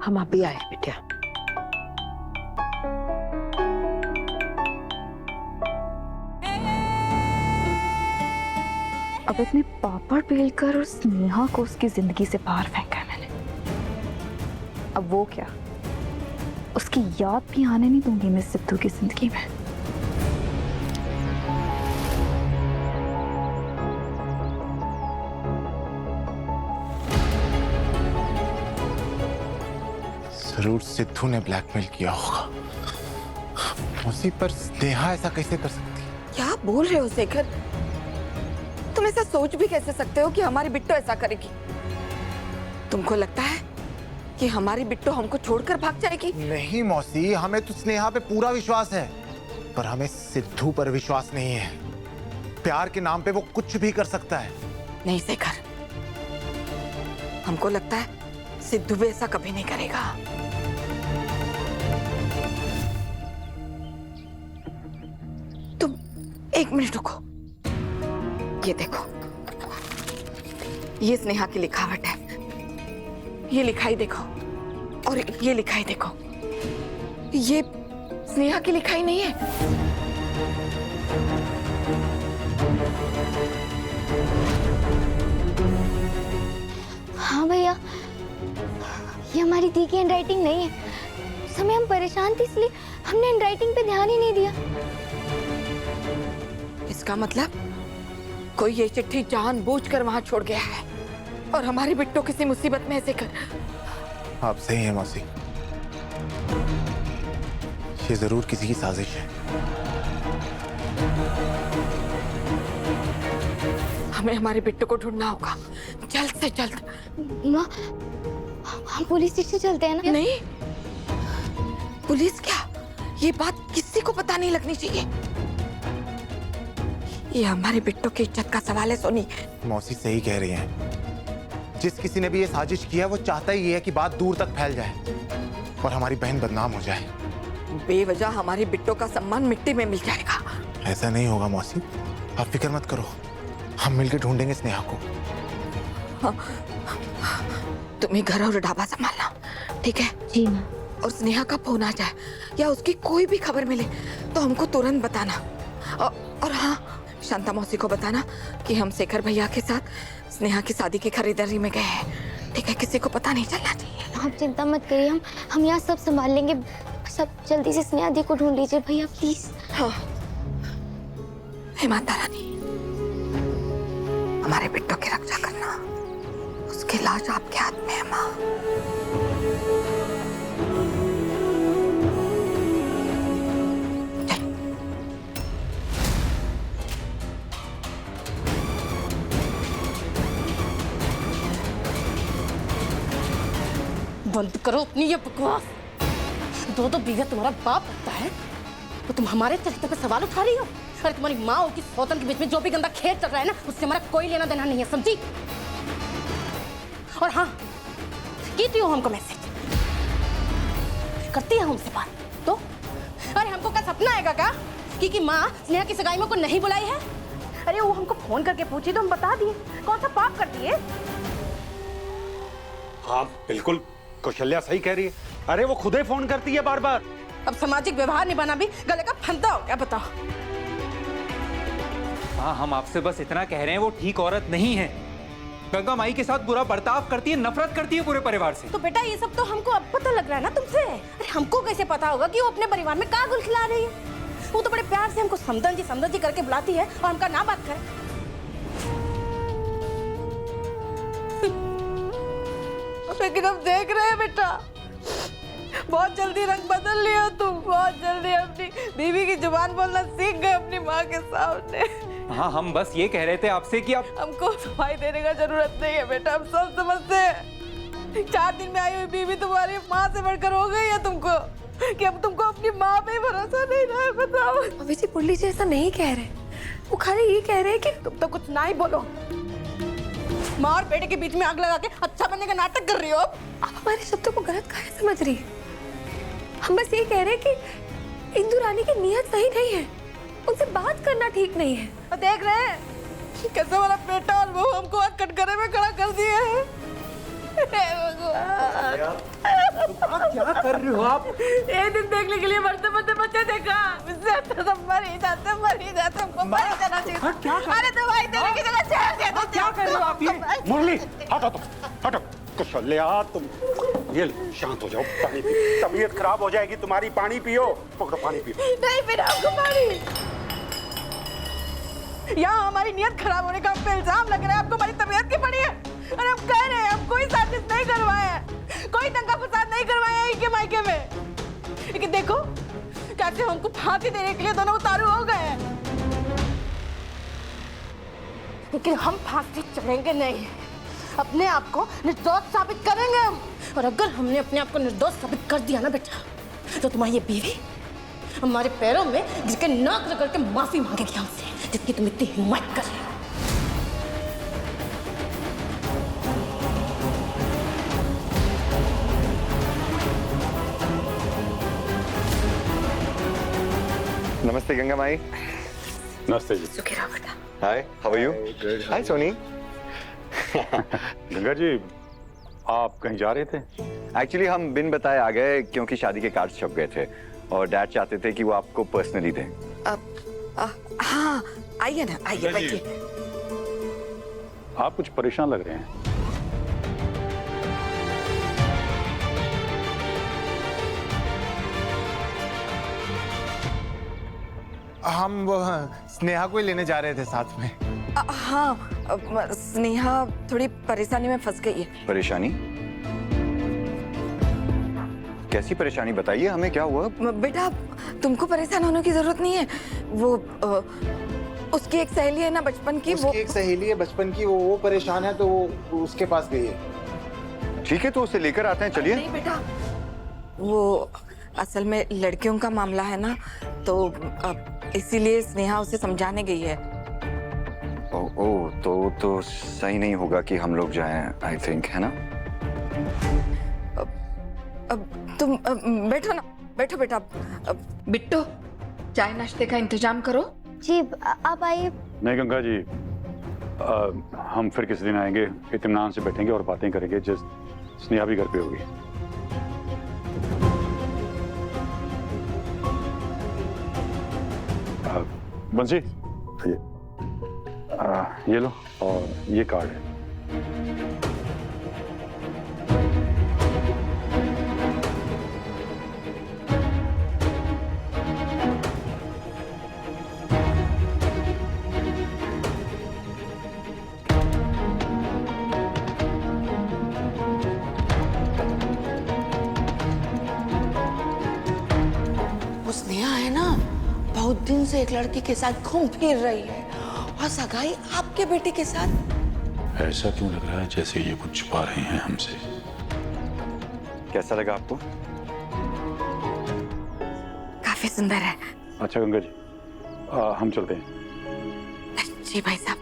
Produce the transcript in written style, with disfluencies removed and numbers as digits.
हम अभी आए बिटिया। अब अपने पापड़ बेलकर और स्नेहा को उसकी जिंदगी से बाहर फेंका है मैंने। अब वो क्या, उसकी याद भी आने नहीं दूंगी मैं सिद्धू की जिंदगी में। जरूर सिद्धू ने ब्लैकमेल किया होगा। उसी पर स्नेहा ऐसा कैसे कर सकती है? क्या बोल रहे हो शेखर? तुम ऐसा सोच भी कैसे सकते हो कि हमारी बिट्टो ऐसा करेगी? तुमको लगता है कि हमारी बिट्टो हमको छोड़कर भाग जाएगी? नहीं मौसी, हमें तो स्नेहा पे पूरा विश्वास है, पर हमें सिद्धू पर विश्वास नहीं है। प्यार के नाम पे वो कुछ भी कर सकता है। नहीं शेखर, हमको लगता है सिद्धू भी ऐसा कभी नहीं करेगा। तुम एक मिनट रुको, ये देखो, ये स्नेहा की लिखावट है। ये लिखाई देखो, और ये लिखाई देखो। ये स्नेहा की लिखाई नहीं है। हाँ भैया, ये हमारी दी की हैंडराइटिंग नहीं है। उस समय हम परेशान थे इसलिए हमने हैंडराइटिंग पे ध्यान ही नहीं दिया। इसका मतलब कोई ये चिट्ठी जानबूझकर वहां छोड़ गया है और हमारी बिट्टो किसी मुसीबत में ऐसे कर। आप सही हैं मौसी, ये जरूर किसी की साजिश है। हमें हमारी बिट्टो को ढूंढना होगा जल्द से जल्द। माँ, हम पुलिस स्टेशन चलते हैं ना? नहीं, पुलिस क्या, ये बात किसी को पता नहीं लगनी चाहिए। ये हमारी बिट्टो की इज्जत का सवाल है सोनी। मौसी सही कह रही हैं। जिस किसी ने भी ये साजिश किया वो चाहता ही है कि बात दूर तक फैल जाए और हमारी बहन बदनाम हो जाए। बेवजह हमारी बिट्टो का सम्मान मिट्टी में मिल जाएगा। ऐसा नहीं होगा मौसी, आप फिक्र मत करो, हम मिलकर ढूंढेंगे स्नेहा को। तुम ही घर और ढाबा संभालना, ठीक है? जी माँ। और स्नेहा का फोन आ जाए या उसकी कोई भी खबर मिले तो हमको तुरंत बताना। और हाँ, शांता मौसी को बताना कि हम शेखर भैया के साथ स्नेहा की शादी की खरीदारी में गए हैं, ठीक है? किसी को पता नहीं चलना चाहिए। आप चिंता मत करिए, हम यहाँ सब संभाल लेंगे। सब जल्दी से स्नेहा दी को ढूंढ लीजिए भैया प्लीज। हाँ, हे माता रानी, हमारे बिट्टो की रक्षा करना। उसकी लाश आपके हाथ में है माँ। बंद करो अपनी ये बकवास। दो बीघा तुम्हारा बाप रखता है तो तुम हमारे चरित्र पे सवाल उठा रही हो। अरे तुम्हारी माँ हो कि सौतन के बीच में जो भी गंदा खेल चल रहा है ना, उससे हमारा कोई लेना देना नहीं है, समझी? और हाँ, कीती हो हमको मैसेज, करती है हमसे बात तो? अरे हमको क्या सपना आएगा क्या कि माँ स्नेहा की सगाई में को नहीं बुलाई है? अरे वो हमको फोन करके पूछी तो हम बता दिए। कौन सा पाप करती है? हाँ बिल्कुल, कौशल्या सही कह रही है। अरे वो खुद ही फोन करती है बार बार। अब सामाजिक व्यवहार निभाना भी गले का फंदा हो क्या, बताओ? हाँ, हम आपसे बस इतना कह रहे हैं, वो ठीक औरत नहीं है। गंगा माई के साथ बुरा बर्ताव करती है, नफरत करती है पूरे परिवार से। तो बेटा ये सब तो हमको अब पता लग रहा है ना तुमसे। अरे हमको कैसे पता होगा कि वो अपने परिवार में क्या गुल खिला रही है? वो तो बड़े प्यार से हमको समदन जी करके बुलाती है और हमका ना बात करे। लेकिन अब देख रहे हैं बेटा, बहुत जल्दी रंग बदल लिया तुम। बहुत जल्दी अपनी बीवी की जुबान बोलना सीख गए अपनी माँ के सामने। हाँ, हम बस ये कह रहे थे आपसे कि आप... हमको सफाई देने का जरूरत नहीं है बेटा, हम सब समझते हैं। 4 दिन में आई हुई बीवी तुम्हारी माँ से बढ़कर हो गई है तुमको, कि अब तुमको अपनी माँ पे भरोसा नहीं रहा है। बताओ अभी जी पुरली जी ऐसा नहीं कह रहे, वो खाली ये कह रहे हैं कि तुम तो कुछ ना ही बोलो। माँ और बेटे के बीच में आग लगा के अच्छा बनने का नाटक कर रही हो। आप हमारे शब्दों को गलत काहे समझ रही है? हम बस ये कह रहे हैं कि इंदु रानी की नीयत सही नहीं है, उनसे बात करना ठीक नहीं है। और देख रहे हैं कैसे हमारा बेटा और वो हमको आज कटघरे में खड़ा कर दिए हैं। क्या कर रहे हो आप? ये दिन देखने के लिए मरते मरते बच्चे देखा, इससे अच्छा तो मर ही जाते हमको मर ही जाना चाहिए। अरे दवाई देने की जगह जहर दे दो। क्या कर रहे हो आप ये? मुरली हटो तुम, हटो। कौशल्या तुम ये लो, शांत हो जाओ, पानी पियो, तबीयत खराब हो जाएगी तुम्हारी, पानी पियो, पकड़ो पानी पियो। नहीं पीना हमको पानी। यहाँ हमारी नियत खराब होने का हम पे इल्जाम लग रहा है, आपको हमारी तबीयत की पड़ी है। अरे हम कह रहे हैं हम कोई साजिश नहीं करवाए हैं, कोई दंगा फसाद नहीं करवाया है इनके मायके में। लेकिन देखो कैसे हमको फांसी देने के लिए दोनों उतारू हो गए हैं। लेकिन हम फांसी चढ़ेंगे नहीं, अपने आप को निर्दोष साबित करेंगे हम। और अगर हमने अपने आप को निर्दोष साबित कर दिया ना बेटा, तो तुम्हारी ये बीवी हमारे पैरों में जिसके नाक रगड़ के माफी मांगेगी हमसे, जिसकी तुम इतनी हिम्मत कर रहे हो। नमस्ते गंगा माई। नमस्ते जी। सुखी रहो बेटा। हाय, हाउ आर यू? हाय सोनी। गंगा जी आप कहीं जा रहे थे? एक्चुअली हम बिन बताए आ गए क्योंकि शादी के कार्ड्स छप गए थे और डैड चाहते थे कि वो आपको पर्सनली दें। हाँ आइए ना, आइए बैठिए। आप कुछ परेशान लग रहे हैं। हम वो स्नेहा को ही लेने जा रहे थे साथ में। हाँ स्नेहा थोड़ी परेशानी में फंस गई है। परेशानी? कैसी परेशानी बताइए हमें, क्या हुआ? बेटा तुमको परेशान होने की जरूरत नहीं है। वो उसकी एक सहेली है ना बचपन की, वो उसकी एक सहेली है बचपन की, वो परेशान है तो वो उसके पास गई है। ठीक है तो उसे लेकर आते हैं, चलिए। नहीं बेटा, वो असल में लड़कियों का मामला है ना, तो इसीलिए स्नेहा उसे समझाने गई है। ओ तो सही नहीं होगा कि हम लोग जाएं, आई थिंक, है ना? अब तुम बैठो ना, बैठो बेटा। बिट्टू चाय नाश्ते का इंतजाम करो। जी आप आइए। नहीं गंगा जी, हम फिर किसी दिन आएंगे, इत्मीनान से बैठेंगे और बातें करेंगे। जिस स्नेहा भी घर पे होगी। बंसी ये लो और ये कार्ड है। वो स्नेहा है ना, बहुत दिन से एक लड़की के साथ घूम फिर रही है और सगाई आपके बेटे के साथ। ऐसा क्यों लग रहा है जैसे ये कुछ छुपा रहे हैं हमसे? कैसा लगा आपको? काफी सुंदर है। अच्छा गंगा जी हम चलते हैं। जी भाई साहब।